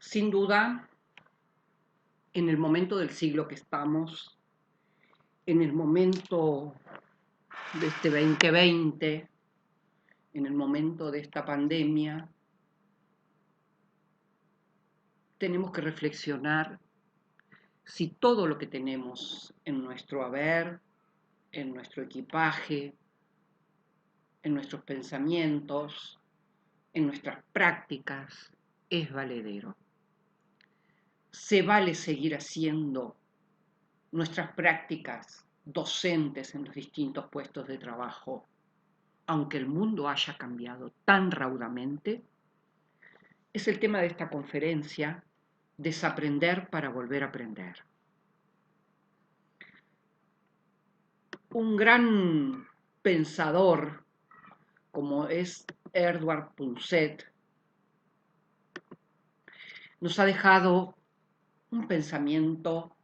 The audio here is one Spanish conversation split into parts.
Sin duda, en el momento del siglo que estamos, en el momento de este 2020, en el momento de esta pandemia, tenemos que reflexionar si todo lo que tenemos en nuestro haber, en nuestro equipaje, en nuestros pensamientos, en nuestras prácticas, es valedero. Se vale seguir haciendo nuestras prácticas docentes en los distintos puestos de trabajo, aunque el mundo haya cambiado tan raudamente. Es el tema de esta conferencia, desaprender para volver a aprender. Un gran pensador como es Edward Punset nos ha dejado un pensamiento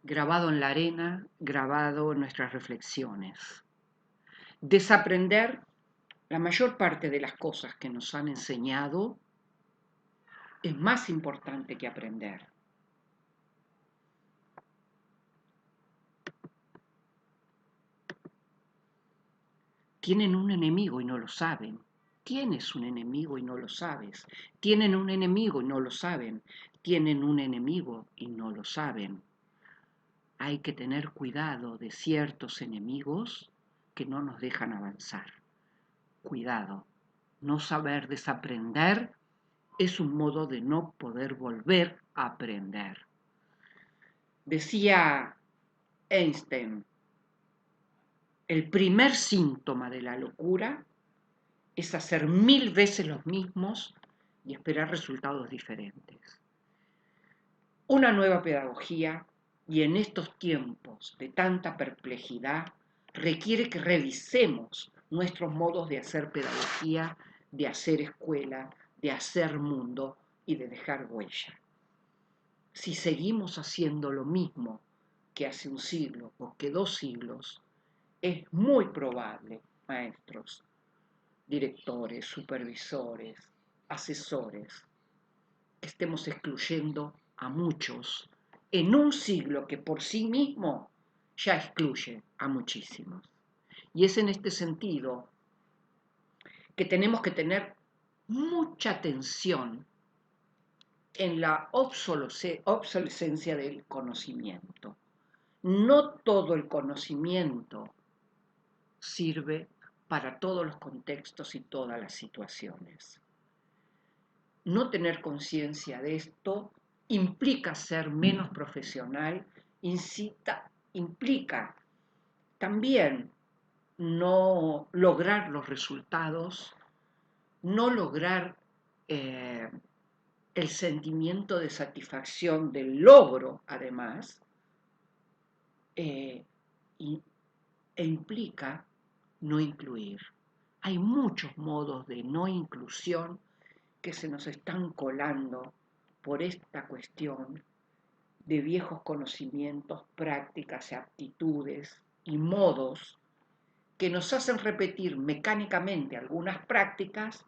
grabado en la arena, grabado en nuestras reflexiones. Desaprender la mayor parte de las cosas que nos han enseñado es más importante que aprender. Tienen un enemigo y no lo saben. Tienes un enemigo y no lo sabes. Tienen un enemigo y no lo saben. Tienen un enemigo y no lo saben. Hay que tener cuidado de ciertos enemigos que no nos dejan avanzar. Cuidado. No saber desaprender es un modo de no poder volver a aprender. Decía Einstein, el primer síntoma de la locura es hacer 1000 veces los mismos y esperar resultados diferentes. Una nueva pedagogía, y en estos tiempos de tanta perplejidad, requiere que revisemos nuestros modos de hacer pedagogía, de hacer escuela, de hacer mundo y de dejar huella. Si seguimos haciendo lo mismo que hace un siglo o que 2 siglos, es muy probable, maestros, directores, supervisores, asesores, que estemos excluyendo a muchos en un siglo que por sí mismo ya excluye a muchísimos. Y es en este sentido que tenemos que tener mucha atención en la obsolescencia del conocimiento. No todo el conocimiento sirve para todos los contextos y todas las situaciones. No tener conciencia de esto implica ser menos profesional, implica también no lograr los resultados, no lograr el sentimiento de satisfacción del logro, además, e implica no incluir. Hay muchos modos de no inclusión que se nos están colando por esta cuestión de viejos conocimientos, prácticas, aptitudes y modos que nos hacen repetir mecánicamente algunas prácticas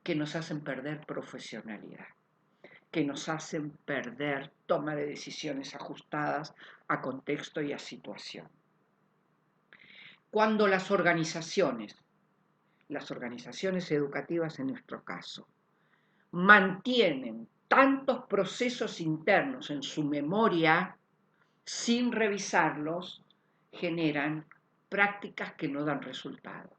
que nos hacen perder profesionalidad, que nos hacen perder toma de decisiones ajustadas a contexto y a situación. Cuando las organizaciones educativas en nuestro caso, mantienen tantos procesos internos en su memoria sin revisarlos, generan prácticas que no dan resultado.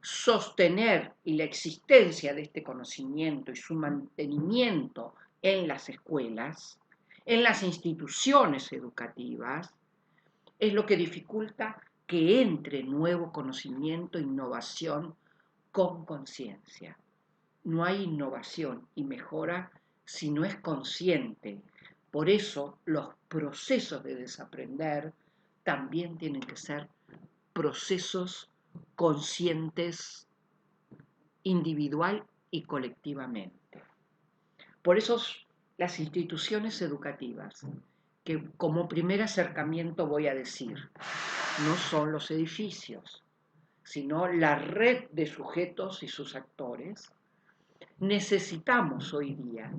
Sostener y la existencia de este conocimiento y su mantenimiento en las escuelas, en las instituciones educativas, es lo que dificulta que entre nuevo conocimiento, innovación con conciencia. No hay innovación y mejora si no es consciente. Por eso los procesos de desaprender también tienen que ser procesos conscientes individual y colectivamente. Por eso las instituciones educativas, que como primer acercamiento voy a decir, no son los edificios, sino la red de sujetos y sus actores, Necesitamos hoy día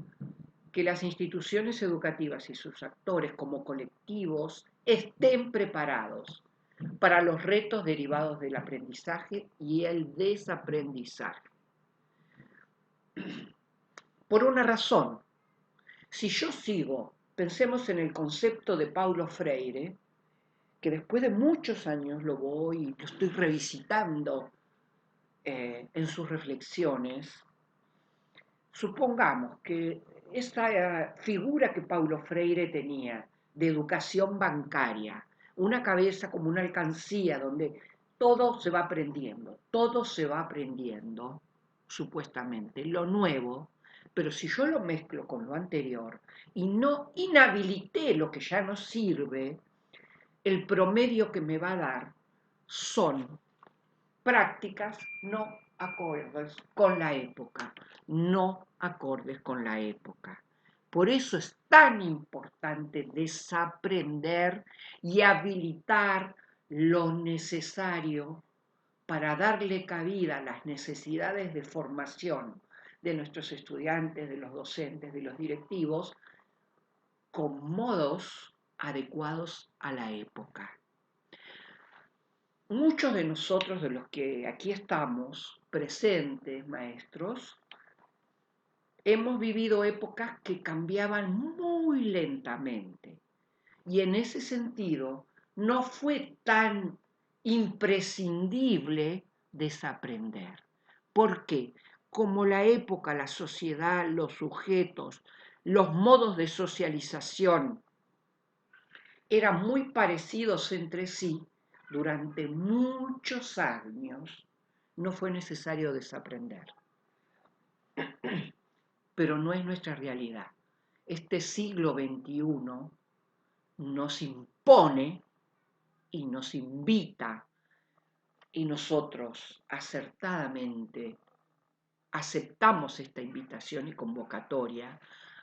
que las instituciones educativas y sus actores como colectivos estén preparados para los retos derivados del aprendizaje y el desaprendizaje. Por una razón, si yo sigo, pensemos en el concepto de Paulo Freire, que después de muchos años lo estoy revisitando en sus reflexiones, supongamos que esa figura que Paulo Freire tenía de educación bancaria, una cabeza como una alcancía donde todo se va aprendiendo, supuestamente, lo nuevo, pero si yo lo mezclo con lo anterior y no inhabilité lo que ya no sirve, el promedio que me va a dar son prácticas no acordes con la época, no acordes con la época. Por eso es tan importante desaprender y habilitar lo necesario para darle cabida a las necesidades de formación de nuestros estudiantes, de los docentes, de los directivos, con modos adecuados a la época. Muchos de nosotros, de los que aquí estamos presentes, maestros, hemos vivido épocas que cambiaban muy lentamente y en ese sentido no fue tan imprescindible desaprender. ¿Por qué? Como la época, la sociedad, los sujetos, los modos de socialización eran muy parecidos entre sí, durante muchos años no fue necesario desaprender. Pero no es nuestra realidad. Este siglo XXI nos impone y nos invita, y nosotros acertadamente aceptamos esta invitación y convocatoria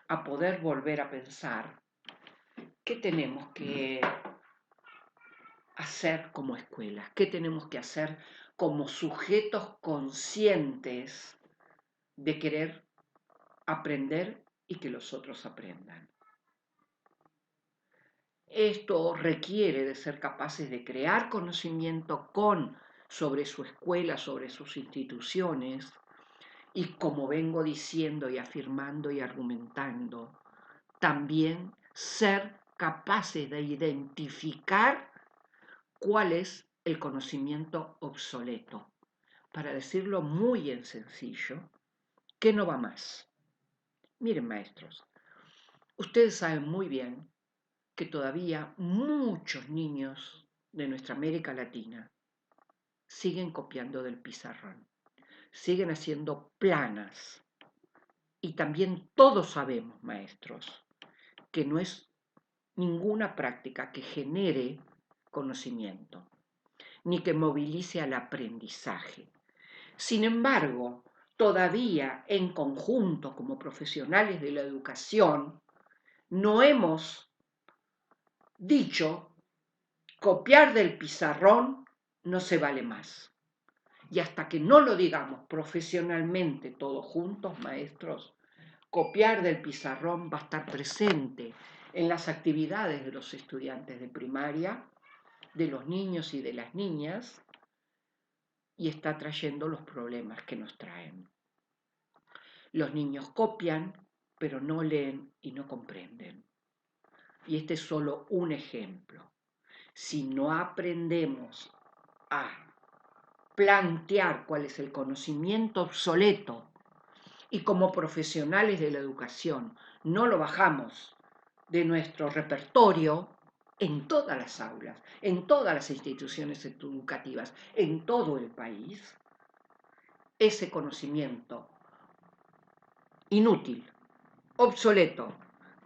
a poder volver a pensar qué tenemos que hacer como escuela, qué tenemos que hacer como sujetos conscientes de querer aprender y que los otros aprendan. Esto requiere de ser capaces de crear conocimiento sobre su escuela, sobre sus instituciones, y como vengo diciendo y afirmando y argumentando, también ser capaces de identificar cuál es el conocimiento obsoleto. Para decirlo muy en sencillo, ¿qué no va más? Miren, maestros, ustedes saben muy bien que todavía muchos niños de nuestra América Latina siguen copiando del pizarrón, siguen haciendo planas. Y también todos sabemos, maestros, que no es ninguna práctica que genere conocimiento, ni que movilice al aprendizaje. Sin embargo, todavía en conjunto, como profesionales de la educación, no hemos dicho, copiar del pizarrón no se vale más. Y hasta que no lo digamos profesionalmente todos juntos, maestros, copiar del pizarrón va a estar presente en las actividades de los estudiantes de primaria, de los niños y de las niñas, y está trayendo los problemas que nos traen. Los niños copian, pero no leen y no comprenden. Y este es solo un ejemplo. Si no aprendemos a plantear cuál es el conocimiento obsoleto y como profesionales de la educación no lo bajamos de nuestro repertorio en todas las aulas, en todas las instituciones educativas, en todo el país, ese conocimiento inútil, obsoleto,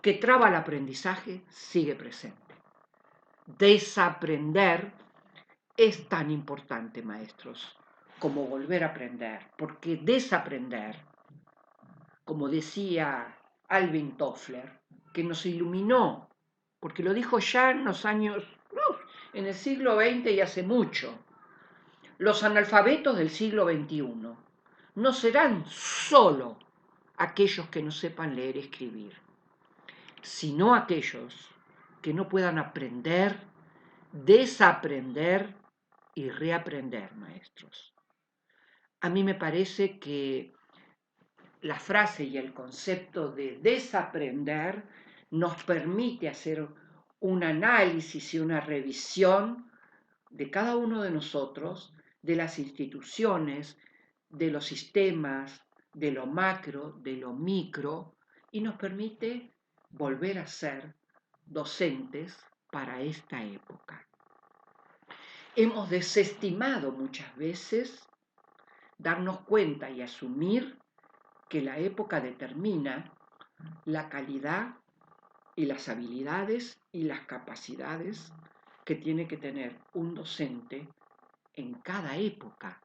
que traba el aprendizaje, sigue presente. Desaprender es tan importante, maestros, como volver a aprender, porque desaprender, como decía Alvin Toffler, que nos iluminó, porque lo dijo ya en los años, en el siglo XX y hace mucho, los analfabetos del siglo XXI no serán solo aquellos que no sepan leer y escribir, sino aquellos que no puedan aprender, desaprender y reaprender, maestros. A mí me parece que la frase y el concepto de desaprender nos permite hacer un análisis y una revisión de cada uno de nosotros, de las instituciones, de los sistemas, de lo macro, de lo micro, y nos permite volver a ser docentes para esta época. Hemos desestimado muchas veces darnos cuenta y asumir que la época determina la calidad y las habilidades y las capacidades que tiene que tener un docente en cada época.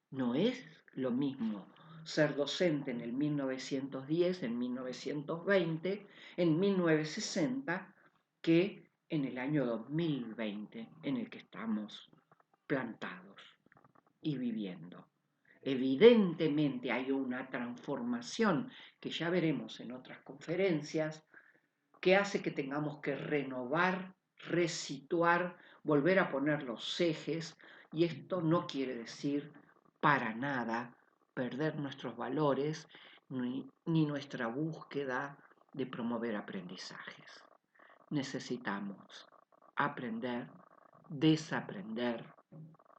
No es lo mismo ser docente en el 1910, en 1920, en 1960, que en el año 2020 en el que estamos plantados y viviendo. Evidentemente hay una transformación que ya veremos en otras conferencias que hace que tengamos que renovar, resituar, volver a poner los ejes, y esto no quiere decir para nada perder nuestros valores ni nuestra búsqueda de promover aprendizajes. Necesitamos aprender, desaprender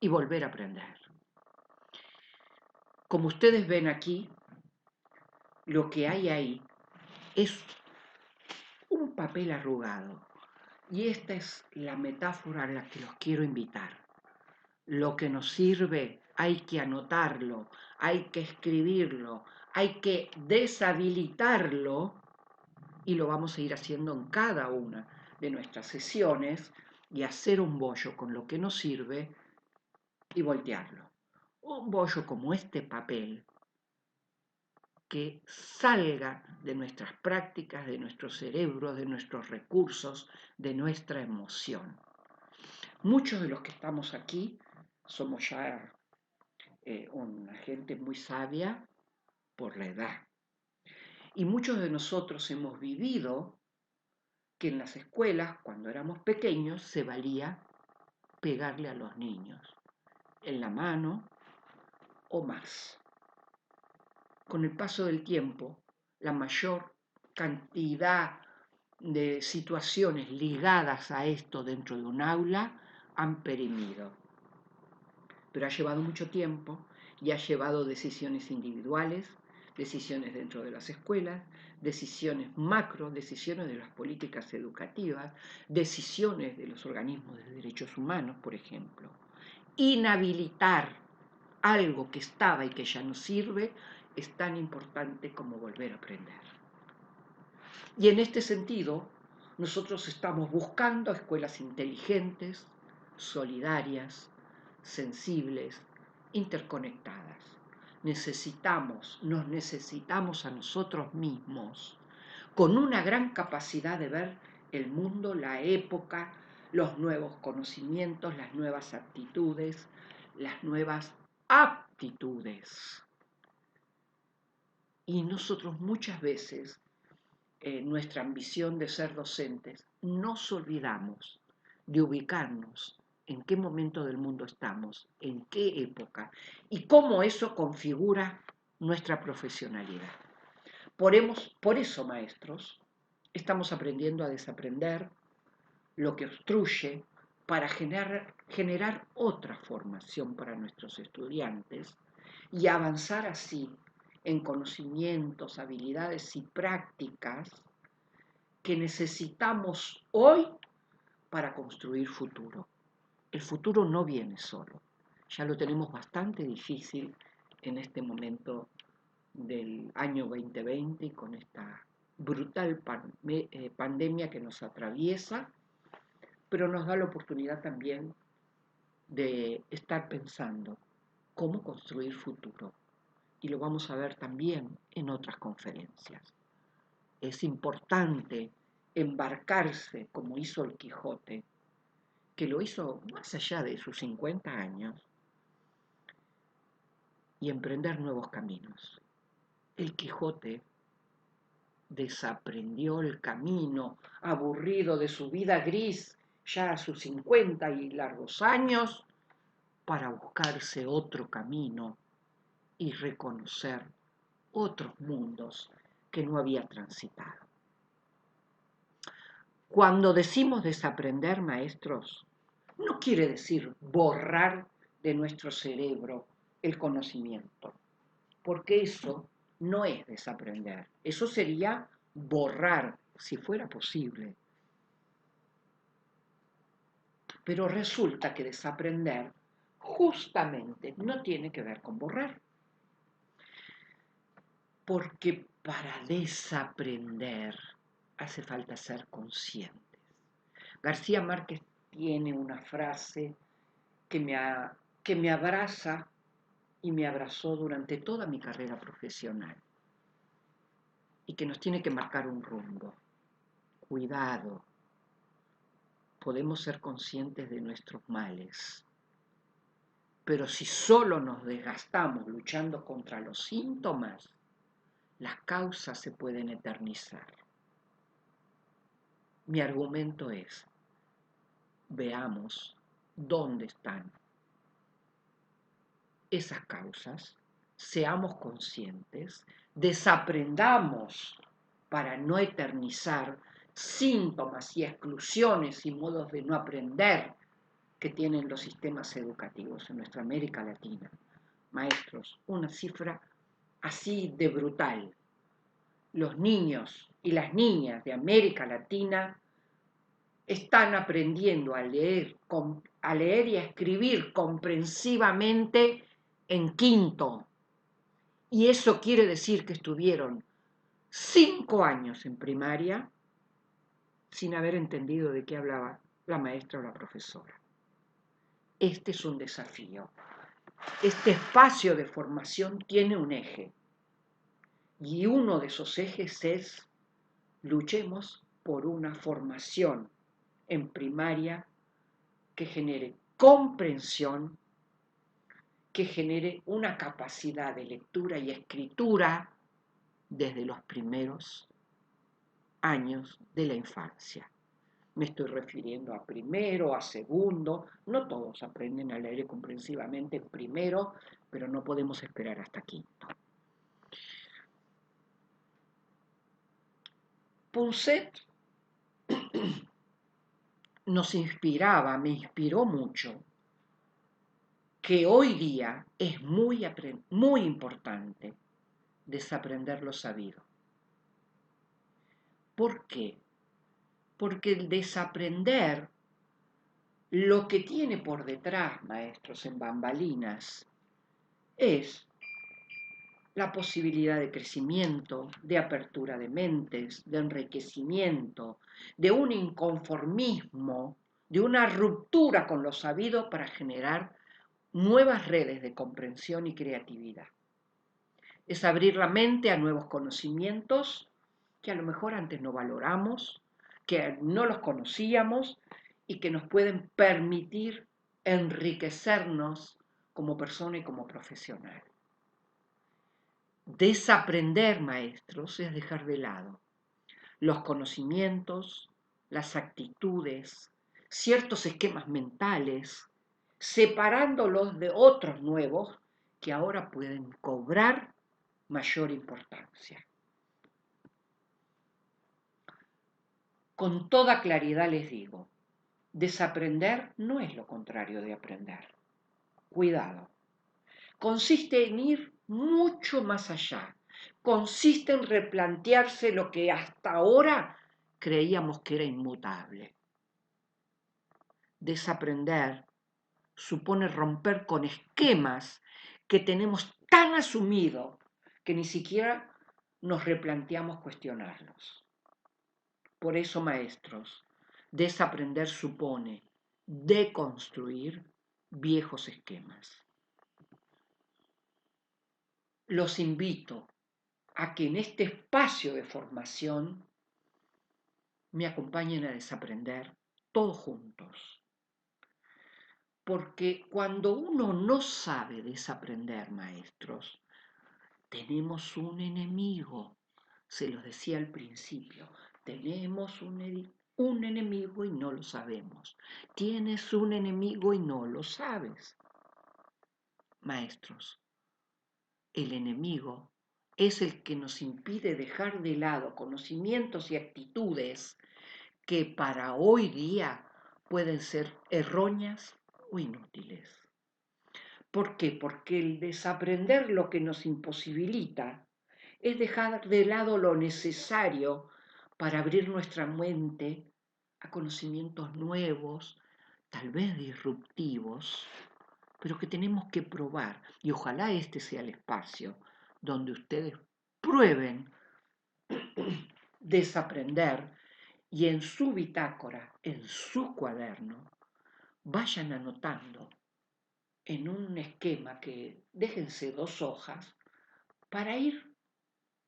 y volver a aprender. Como ustedes ven aquí, lo que hay ahí es un papel arrugado. Y esta es la metáfora a la que los quiero invitar. Lo que nos sirve hay que anotarlo, hay que escribirlo, hay que deshabilitarlo, y lo vamos a ir haciendo en cada una de nuestras sesiones, y hacer un bollo con lo que nos sirve y voltearlo. Un bollo como este papel que salga de nuestras prácticas, de nuestros cerebros, de nuestros recursos, de nuestra emoción. Muchos de los que estamos aquí somos ya una gente muy sabia por la edad. Y muchos de nosotros hemos vivido que en las escuelas, cuando éramos pequeños, se valía pegarle a los niños, en la mano o más. Con el paso del tiempo, la mayor cantidad de situaciones ligadas a esto dentro de un aula han perimido. Pero ha llevado mucho tiempo y ha llevado decisiones individuales, decisiones dentro de las escuelas, decisiones macro, decisiones de las políticas educativas, decisiones de los organismos de derechos humanos, por ejemplo. Inhabilitar algo que estaba y que ya no sirve es tan importante como volver a aprender. Y en este sentido, nosotros estamos buscando escuelas inteligentes, solidarias, sensibles, interconectadas. Nos necesitamos a nosotros mismos, con una gran capacidad de ver el mundo, la época, los nuevos conocimientos, las nuevas actitudes, las nuevas aptitudes. Y nosotros muchas veces, nuestra ambición de ser docentes, nos olvidamos de ubicarnos en qué momento del mundo estamos, en qué época y cómo eso configura nuestra profesionalidad. Por eso, maestros, estamos aprendiendo a desaprender lo que obstruye para generar otra formación para nuestros estudiantes y avanzar así en conocimientos, habilidades y prácticas que necesitamos hoy para construir futuro. El futuro no viene solo, ya lo tenemos bastante difícil en este momento del año 2020 y con esta brutal pandemia que nos atraviesa, pero nos da la oportunidad también de estar pensando cómo construir futuro. Y lo vamos a ver también en otras conferencias. Es importante embarcarse, como hizo el Quijote, que lo hizo más allá de sus 50 años, y emprender nuevos caminos. El Quijote desaprendió el camino, aburrido de su vida gris, ya a sus 50 y largos años, para buscarse otro camino y reconocer otros mundos que no había transitado. Cuando decimos desaprender, maestros, no quiere decir borrar de nuestro cerebro el conocimiento, porque eso no es desaprender, eso sería borrar, si fuera posible. Pero resulta que desaprender justamente no tiene que ver con borrar, porque para desaprender hace falta ser conscientes. García Márquez tiene una frase que me abraza y me abrazó durante toda mi carrera profesional y que nos tiene que marcar un rumbo. Cuidado, podemos ser conscientes de nuestros males, pero si solo nos desgastamos luchando contra los síntomas, las causas se pueden eternizar. Mi argumento es, veamos dónde están esas causas, seamos conscientes, desaprendamos para no eternizar síntomas y exclusiones y modos de no aprender que tienen los sistemas educativos en nuestra América Latina. Maestros, una cifra así de brutal. Los niños y las niñas de América Latina están aprendiendo a leer y a escribir comprensivamente en quinto. Y eso quiere decir que estuvieron 5 años en primaria sin haber entendido de qué hablaba la maestra o la profesora. Este es un desafío. Este espacio de formación tiene un eje. Y uno de esos ejes es luchemos por una formación en primaria que genere comprensión, que genere una capacidad de lectura y escritura desde los primeros años de la infancia. Me estoy refiriendo a primero, a segundo. No todos aprenden a leer comprensivamente en primero, pero no podemos esperar hasta quinto. Punset nos inspiraba, me inspiró mucho, que hoy día es muy importante desaprender lo sabido. ¿Por qué? Porque el desaprender lo que tiene por detrás, maestros, en bambalinas, es la posibilidad de crecimiento, de apertura de mentes, de enriquecimiento, de un inconformismo, de una ruptura con lo sabido para generar nuevas redes de comprensión y creatividad. Es abrir la mente a nuevos conocimientos que a lo mejor antes no valoramos, que no los conocíamos y que nos pueden permitir enriquecernos como persona y como profesional. Desaprender, maestros, es dejar de lado los conocimientos, las actitudes, ciertos esquemas mentales, separándolos de otros nuevos que ahora pueden cobrar mayor importancia. Con toda claridad les digo, desaprender no es lo contrario de aprender. Cuidado. Consiste en ir mucho más allá. Consiste en replantearse lo que hasta ahora creíamos que era inmutable. Desaprender supone romper con esquemas que tenemos tan asumido que ni siquiera nos replanteamos cuestionarlos. Por eso, maestros, desaprender supone deconstruir viejos esquemas. Los invito a que en este espacio de formación me acompañen a desaprender todos juntos. Porque cuando uno no sabe desaprender, maestros, tenemos un enemigo. Se los decía al principio, tenemos un enemigo y no lo sabemos. Tienes un enemigo y no lo sabes. Maestros, el enemigo es el que nos impide dejar de lado conocimientos y actitudes que para hoy día pueden ser erróneas o inútiles. ¿Por qué? Porque el desaprender lo que nos imposibilita es dejar de lado lo necesario para abrir nuestra mente a conocimientos nuevos, tal vez disruptivos, pero que tenemos que probar. Y ojalá este sea el espacio donde ustedes prueben desaprender y en su bitácora, en su cuaderno, vayan anotando en un esquema que déjense 2 hojas para ir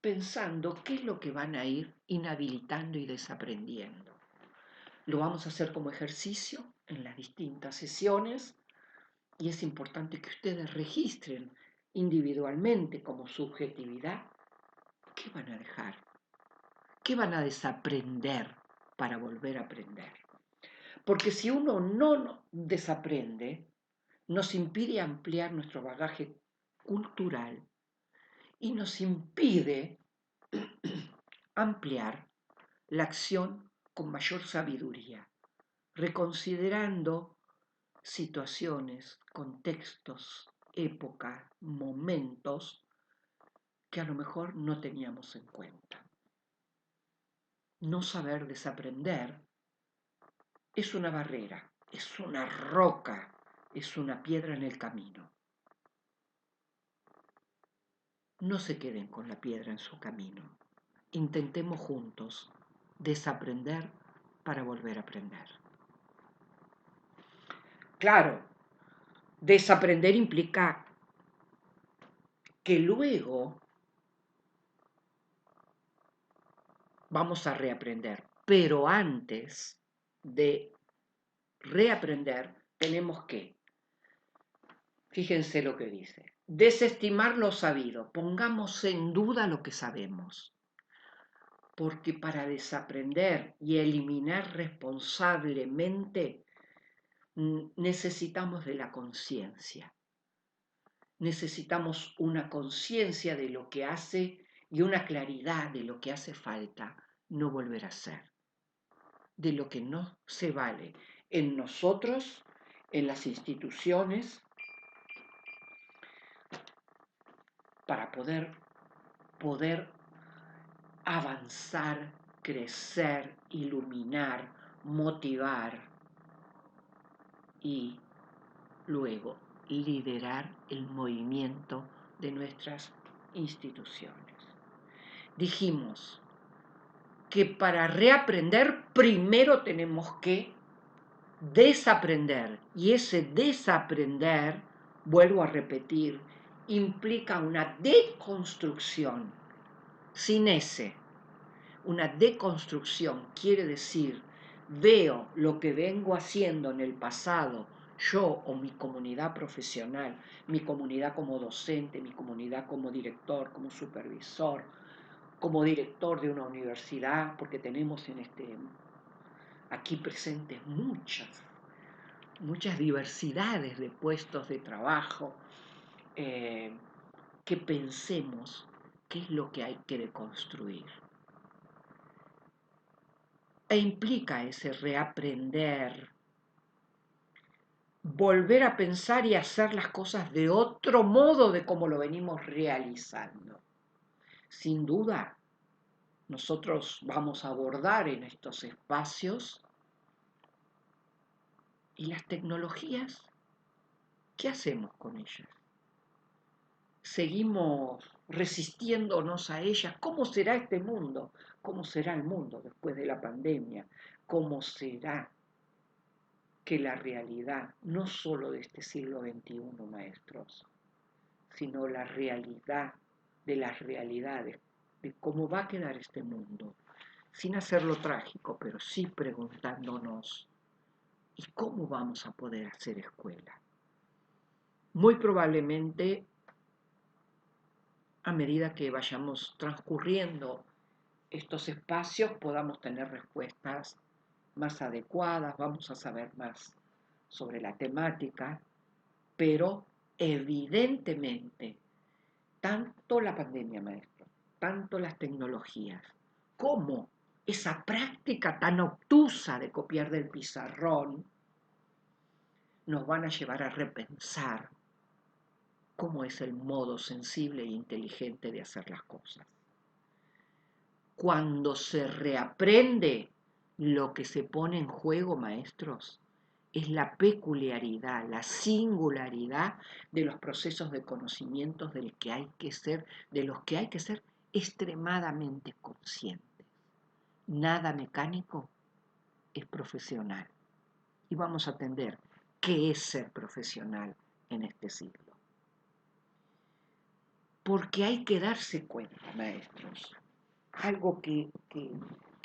pensando qué es lo que van a ir inhabilitando y desaprendiendo. Lo vamos a hacer como ejercicio en las distintas sesiones y es importante que ustedes registren individualmente como subjetividad qué van a dejar, qué van a desaprender para volver a aprender. Porque si uno no desaprende, nos impide ampliar nuestro bagaje cultural y nos impide ampliar la acción con mayor sabiduría, reconsiderando situaciones, contextos, épocas, momentos que a lo mejor no teníamos en cuenta. No saber desaprender es una barrera, es una roca, es una piedra en el camino. No se queden con la piedra en su camino. Intentemos juntos desaprender para volver a aprender. Claro, desaprender implica que luego vamos a reaprender, pero antes de reaprender tenemos que, fíjense lo que dice, desestimar lo sabido, pongamos en duda lo que sabemos, porque para desaprender y eliminar responsablemente necesitamos de la conciencia. Necesitamos una conciencia de lo que hace y una claridad de lo que hace falta no volver a hacer, de lo que no se vale en nosotros, en las instituciones, para poder avanzar, crecer, iluminar, motivar y luego liderar el movimiento de nuestras instituciones. Dijimos que para reaprender primero tenemos que desaprender y ese desaprender, vuelvo a repetir, implica una deconstrucción sin ese. Una deconstrucción quiere decir, veo lo que vengo haciendo en el pasado, yo o mi comunidad profesional, mi comunidad como docente, mi comunidad como director, como supervisor, como director de una universidad, porque tenemos aquí presentes muchas diversidades de puestos de trabajo, que pensemos qué es lo que hay que deconstruir. E implica ese reaprender, volver a pensar y hacer las cosas de otro modo de como lo venimos realizando. Sin duda, nosotros vamos a abordar en estos espacios y las tecnologías, ¿qué hacemos con ellas? ¿Seguimos resistiéndonos a ellas? ¿Cómo será este mundo? ¿Cómo será el mundo después de la pandemia? ¿Cómo será que la realidad, no solo de este siglo XXI, maestros, sino la realidad de las realidades, de cómo va a quedar este mundo, sin hacerlo trágico, pero sí preguntándonos, ¿y cómo vamos a poder hacer escuela? Muy probablemente a medida que vayamos transcurriendo estos espacios podamos tener respuestas más adecuadas, vamos a saber más sobre la temática, pero evidentemente, tanto la pandemia, maestro, tanto las tecnologías, como esa práctica tan obtusa de copiar del pizarrón, nos van a llevar a repensar cómo es el modo sensible e inteligente de hacer las cosas. Cuando se reaprende, lo que se pone en juego, maestros, es la peculiaridad, la singularidad de los procesos de conocimientos de los que hay que ser extremadamente conscientes. Nada mecánico es profesional. Y vamos a atender qué es ser profesional en este siglo. Porque hay que darse cuenta, maestros, algo que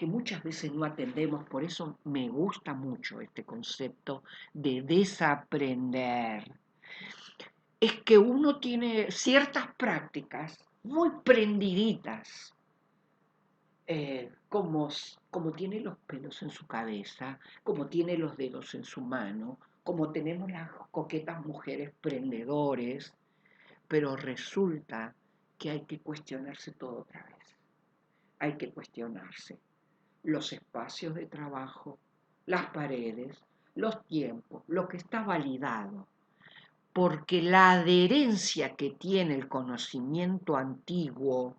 muchas veces no atendemos, por eso me gusta mucho este concepto de desaprender. Es que uno tiene ciertas prácticas muy prendiditas, como tiene los pelos en su cabeza, como tiene los dedos en su mano, como tenemos las coquetas mujeres prendedores, pero resulta que hay que cuestionarse todo otra vez. Hay que cuestionarse los espacios de trabajo, las paredes, los tiempos, lo que está validado, porque la adherencia que tiene el conocimiento antiguo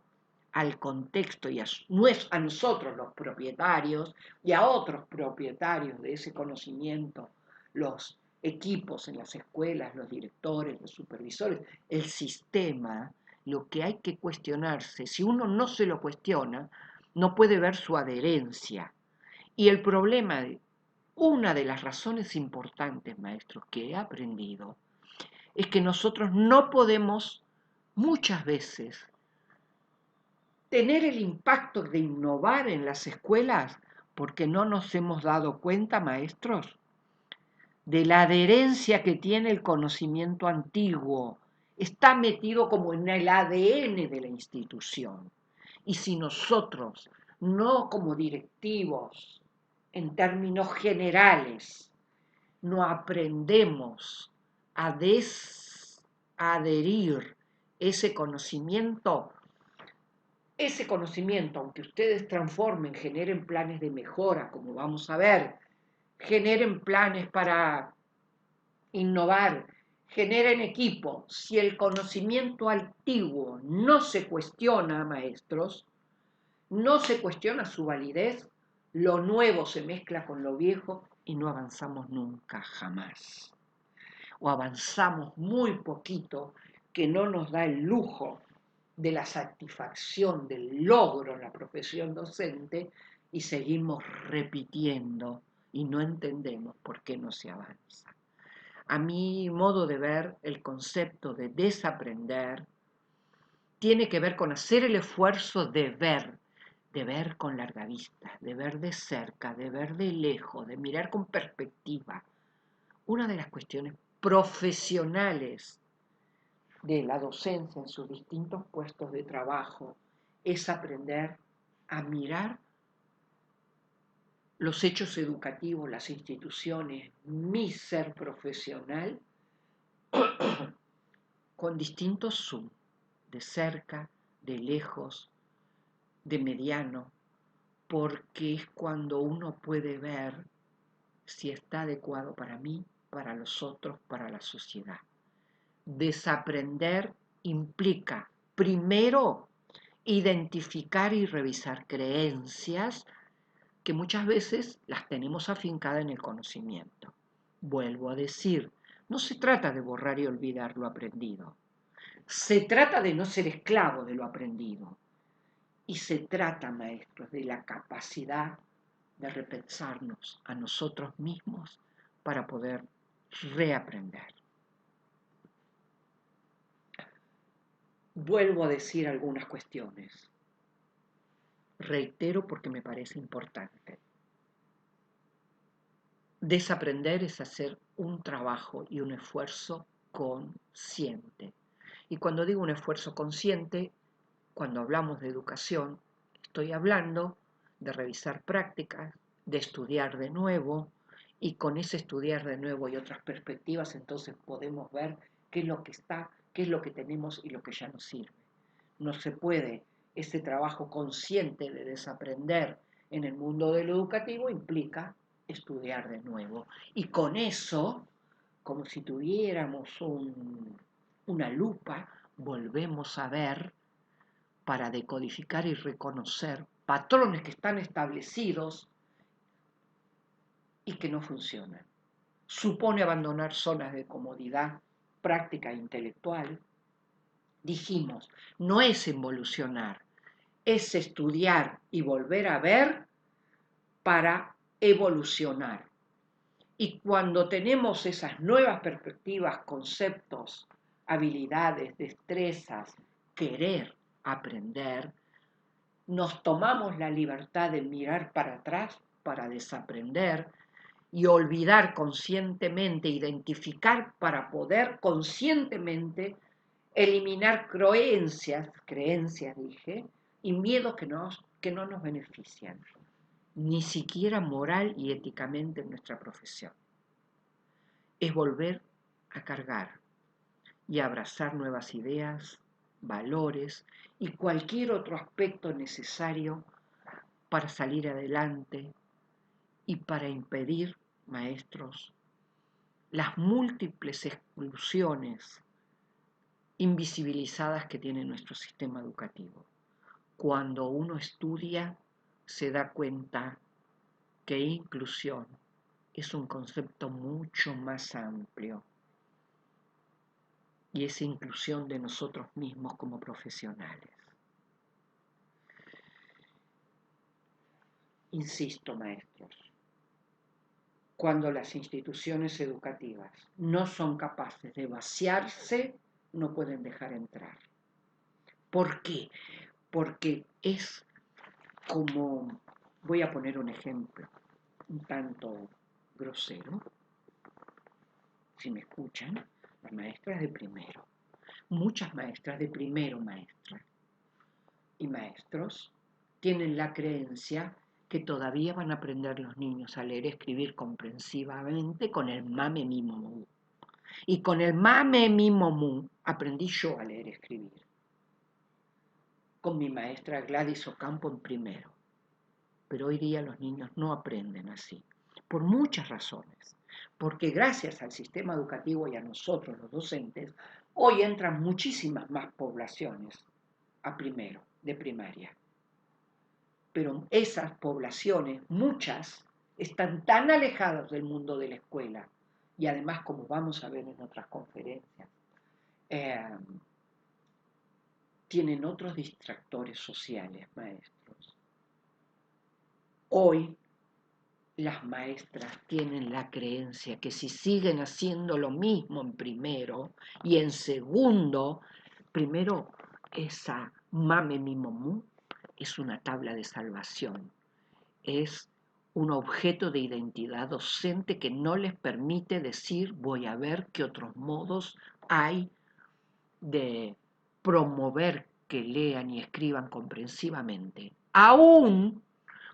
al contexto y a nosotros los propietarios y a otros propietarios de ese conocimiento, los equipos en las escuelas, los directores, los supervisores, el sistema, lo que hay que cuestionarse, si uno no se lo cuestiona, no puede ver su adherencia. Y el problema, una de las razones importantes, maestros, que he aprendido, es que nosotros no podemos muchas veces tener el impacto de innovar en las escuelas porque no nos hemos dado cuenta, maestros, de la adherencia que tiene el conocimiento antiguo. Está metido como en el ADN de la institución. Y si nosotros, no como directivos, en términos generales, no aprendemos a adherir ese conocimiento, aunque ustedes transformen, generen planes de mejora, como vamos a ver, generen planes para innovar, generen equipo, si el conocimiento antiguo no se cuestiona, maestros, no se cuestiona su validez, lo nuevo se mezcla con lo viejo y no avanzamos nunca, jamás. O avanzamos muy poquito, que no nos da el lujo de la satisfacción, del logro en la profesión docente, y seguimos repitiendo y no entendemos por qué no se avanza. A mi modo de ver, el concepto de desaprender tiene que ver con hacer el esfuerzo de ver con larga vista, de ver de cerca, de ver de lejos, de mirar con perspectiva. Una de las cuestiones profesionales de la docencia en sus distintos puestos de trabajo es aprender a mirar los hechos educativos, las instituciones, mi ser profesional, con distintos zoom, de cerca, de lejos, de mediano, porque es cuando uno puede ver si está adecuado para mí, para los otros, para la sociedad. Desaprender implica, primero, identificar y revisar creencias que muchas veces las tenemos afincadas en el conocimiento. Vuelvo a decir, no se trata de borrar y olvidar lo aprendido. Se trata de no ser esclavo de lo aprendido. Y se trata, maestros, de la capacidad de repensarnos a nosotros mismos para poder reaprender. Vuelvo a decir algunas cuestiones. Reitero porque me parece importante. Desaprender es hacer un trabajo y un esfuerzo consciente. Y cuando digo un esfuerzo consciente, cuando hablamos de educación, estoy hablando de revisar prácticas, de estudiar de nuevo, y con ese estudiar de nuevo y otras perspectivas, entonces podemos ver qué es lo que está, qué es lo que tenemos y lo que ya no sirve. No se puede, ese trabajo consciente de desaprender en el mundo de lo educativo implica estudiar de nuevo. Y con eso, como si tuviéramos una lupa, volvemos a ver para decodificar y reconocer patrones que están establecidos y que no funcionan. Supone abandonar zonas de comodidad práctica e intelectual. Dijimos, no es involucionar, es estudiar y volver a ver para evolucionar. Y cuando tenemos esas nuevas perspectivas, conceptos, habilidades, destrezas, querer aprender, nos tomamos la libertad de mirar para atrás para desaprender y olvidar conscientemente, identificar para poder conscientemente eliminar creencias dije, y miedos que no nos benefician, ni siquiera moral y éticamente en nuestra profesión. Es volver a cargar y abrazar nuevas ideas, valores y cualquier otro aspecto necesario para salir adelante y para impedir, maestros, las múltiples exclusiones invisibilizadas que tiene nuestro sistema educativo. Cuando uno estudia, se da cuenta que inclusión es un concepto mucho más amplio y es inclusión de nosotros mismos como profesionales. Insisto, maestros, cuando las instituciones educativas no son capaces de vaciarse, no pueden dejar entrar. ¿Por qué? Porque es como, voy a poner un ejemplo, un tanto grosero, si me escuchan, las maestras de primero, muchas maestras de primero, maestras y maestros, tienen la creencia que todavía van a aprender los niños a leer y escribir comprensivamente con el mame mimo mu. Y con el mame mimo mu aprendí yo a leer y escribir. Con mi maestra Gladys Ocampo en primero. Pero hoy día los niños no aprenden así, por muchas razones. Porque gracias al sistema educativo y a nosotros, los docentes, hoy entran muchísimas más poblaciones a primero, de primaria. Pero esas poblaciones, muchas, están tan alejadas del mundo de la escuela, y además, como vamos a ver en otras conferencias, tienen otros distractores sociales, maestros. Hoy las maestras tienen la creencia que si siguen haciendo lo mismo en primero y en segundo, primero esa mame mi momú es una tabla de salvación, es un objeto de identidad docente que no les permite decir voy a ver qué otros modos hay de promover que lean y escriban comprensivamente, aún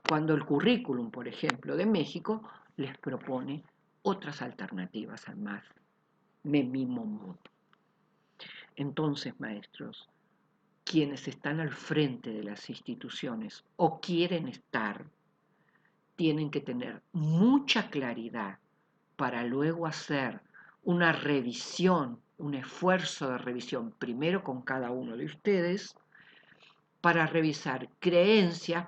cuando el currículum, por ejemplo, de México les propone otras alternativas al más memimo. Entonces, maestros, quienes están al frente de las instituciones o quieren estar, tienen que tener mucha claridad para luego hacer una revisión, un esfuerzo de revisión, primero con cada uno de ustedes, para revisar creencias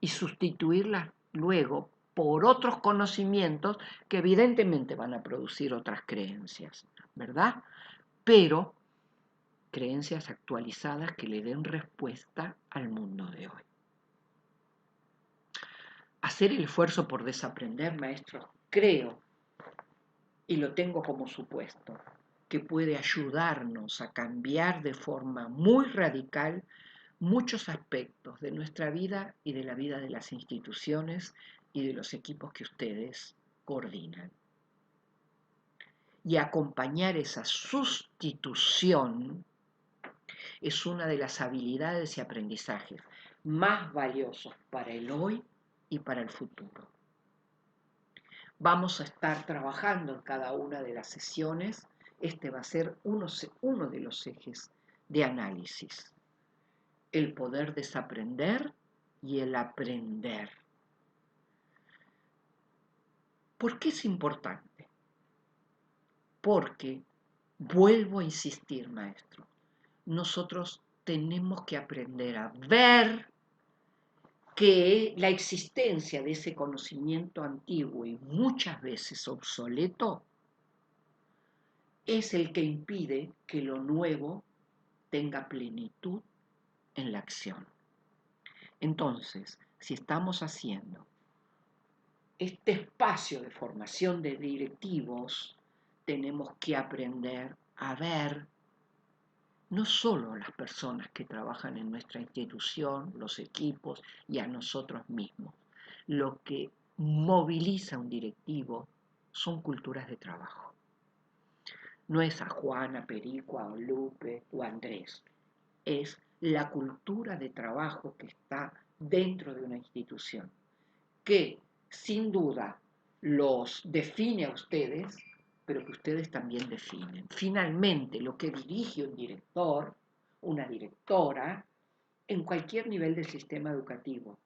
y sustituirlas luego por otros conocimientos que evidentemente van a producir otras creencias, ¿verdad? Pero creencias actualizadas que le den respuesta al mundo de hoy. Hacer el esfuerzo por desaprender, maestros, creo, y lo tengo como supuesto, que puede ayudarnos a cambiar de forma muy radical muchos aspectos de nuestra vida y de la vida de las instituciones y de los equipos que ustedes coordinan. Y acompañar esa sustitución es una de las habilidades y aprendizajes más valiosos para el hoy y para el futuro. Vamos a estar trabajando en cada una de las sesiones. Este va a ser uno de los ejes de análisis. El poder desaprender y el aprender. ¿Por qué es importante? Porque, vuelvo a insistir, maestro, nosotros tenemos que aprender a ver que la existencia de ese conocimiento antiguo y muchas veces obsoleto es el que impide que lo nuevo tenga plenitud en la acción. Entonces, si estamos haciendo este espacio de formación de directivos, tenemos que aprender a ver no solo a las personas que trabajan en nuestra institución, los equipos y a nosotros mismos. Lo que moviliza a un directivo son culturas de trabajo. No es a Juan, a Perico, a Lupe o a Andrés. Es la cultura de trabajo que está dentro de una institución, que sin duda los define a ustedes, pero que ustedes también definen. Finalmente, lo que dirige un director, una directora, en cualquier nivel del sistema educativo,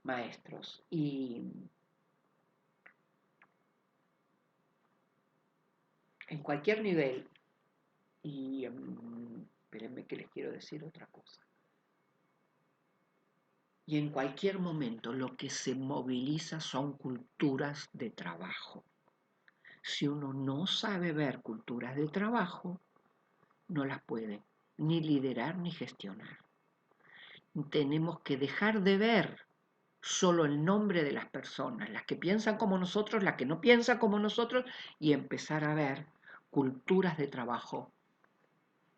maestros, y en cualquier nivel, y espérenme que les quiero decir otra cosa, y en cualquier momento lo que se moviliza son culturas de trabajo. Si uno no sabe ver culturas de trabajo, no las puede ni liderar ni gestionar. Tenemos que dejar de ver solo el nombre de las personas, las que piensan como nosotros, las que no piensan como nosotros, y empezar a ver culturas de trabajo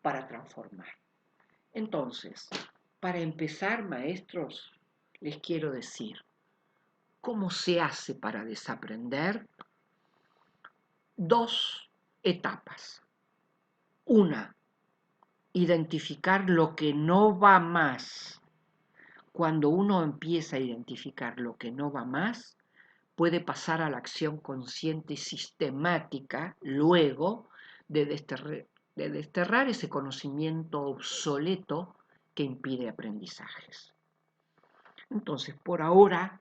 para transformar. Entonces, para empezar, maestros, les quiero decir, ¿cómo se hace para desaprender? Dos etapas. Una, identificar lo que no va más. Cuando uno empieza a identificar lo que no va más, puede pasar a la acción consciente y sistemática luego de desterrar ese conocimiento obsoleto que impide aprendizajes. Entonces, por ahora,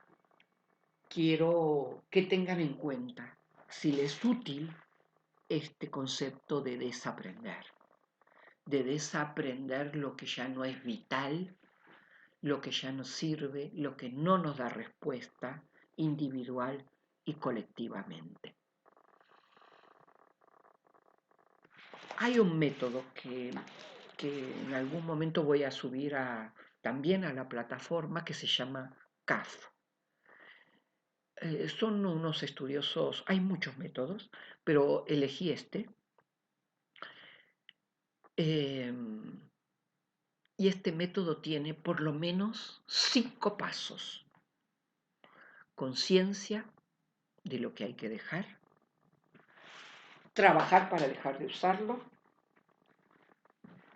quiero que tengan en cuenta si les es útil este concepto de desaprender lo que ya no es vital, lo que ya no sirve, lo que no nos da respuesta individual y colectivamente. Hay un método que en algún momento voy a subir también a la plataforma que se llama CAF. Son unos estudiosos, hay muchos métodos, pero elegí este. Y este método tiene por lo menos 5 pasos. Conciencia de lo que hay que dejar, trabajar para dejar de usarlo.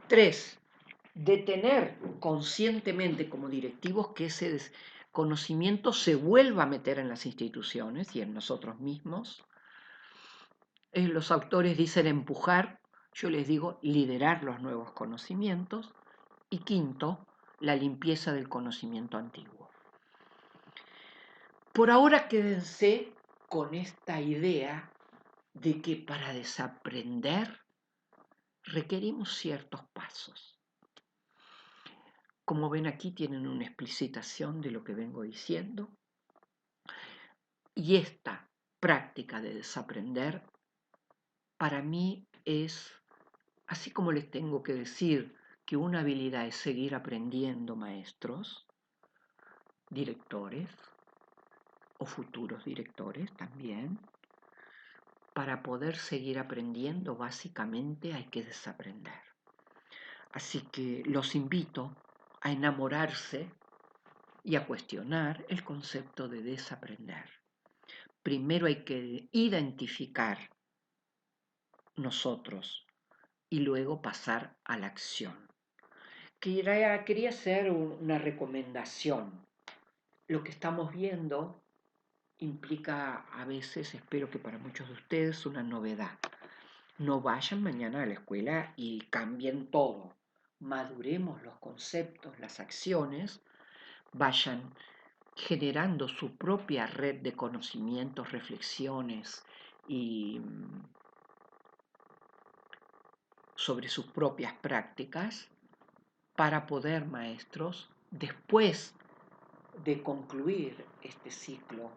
3, detener conscientemente como directivos que ese conocimiento se vuelva a meter en las instituciones y en nosotros mismos. Los autores dicen empujar, yo les digo liderar los nuevos conocimientos. Y 5, la limpieza del conocimiento antiguo. Por ahora quédense con esta idea de que para desaprender requerimos ciertos pasos. Como ven aquí tienen una explicitación de lo que vengo diciendo. Y esta práctica de desaprender para mí es, así como les tengo que decir que una habilidad es seguir aprendiendo, maestros, directores o futuros directores también, para poder seguir aprendiendo básicamente hay que desaprender. Así que los invito a enamorarse y a cuestionar el concepto de desaprender. Primero hay que identificar nosotros y luego pasar a la acción. quería hacer una recomendación. Lo que estamos viendo implica a veces, espero que para muchos de ustedes, una novedad. No vayan mañana a la escuela y cambien todo. Maduremos los conceptos, las acciones, vayan generando su propia red de conocimientos, reflexiones y sobre sus propias prácticas para poder, maestros, después de concluir este ciclo,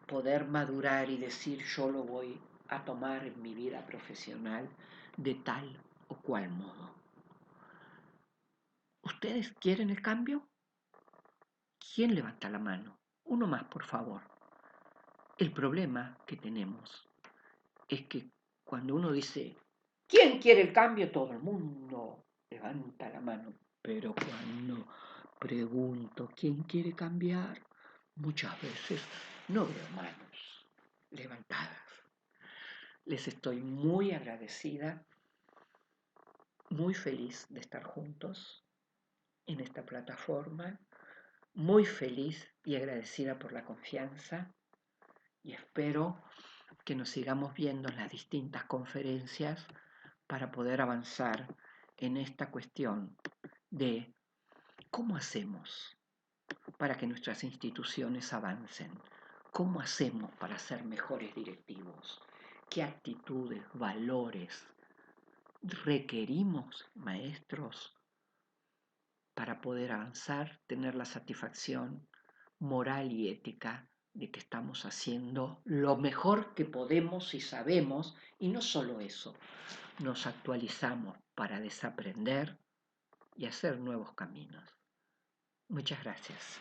poder madurar y decir yo lo voy a tomar en mi vida profesional de tal o cual modo. ¿Ustedes quieren el cambio? ¿Quién levanta la mano? Uno más, por favor. El problema que tenemos es que cuando uno dice, ¿quién quiere el cambio? Todo el mundo levanta la mano. Pero cuando pregunto, ¿quién quiere cambiar? Muchas veces no veo manos levantadas. Les estoy muy agradecida, muy feliz de estar juntos en esta plataforma, muy feliz y agradecida por la confianza y espero que nos sigamos viendo en las distintas conferencias para poder avanzar en esta cuestión de cómo hacemos para que nuestras instituciones avancen, cómo hacemos para ser mejores directivos, qué actitudes, valores requerimos, maestros, para poder avanzar, tener la satisfacción moral y ética de que estamos haciendo lo mejor que podemos y sabemos, y no solo eso, nos actualizamos para desaprender y hacer nuevos caminos. Muchas gracias.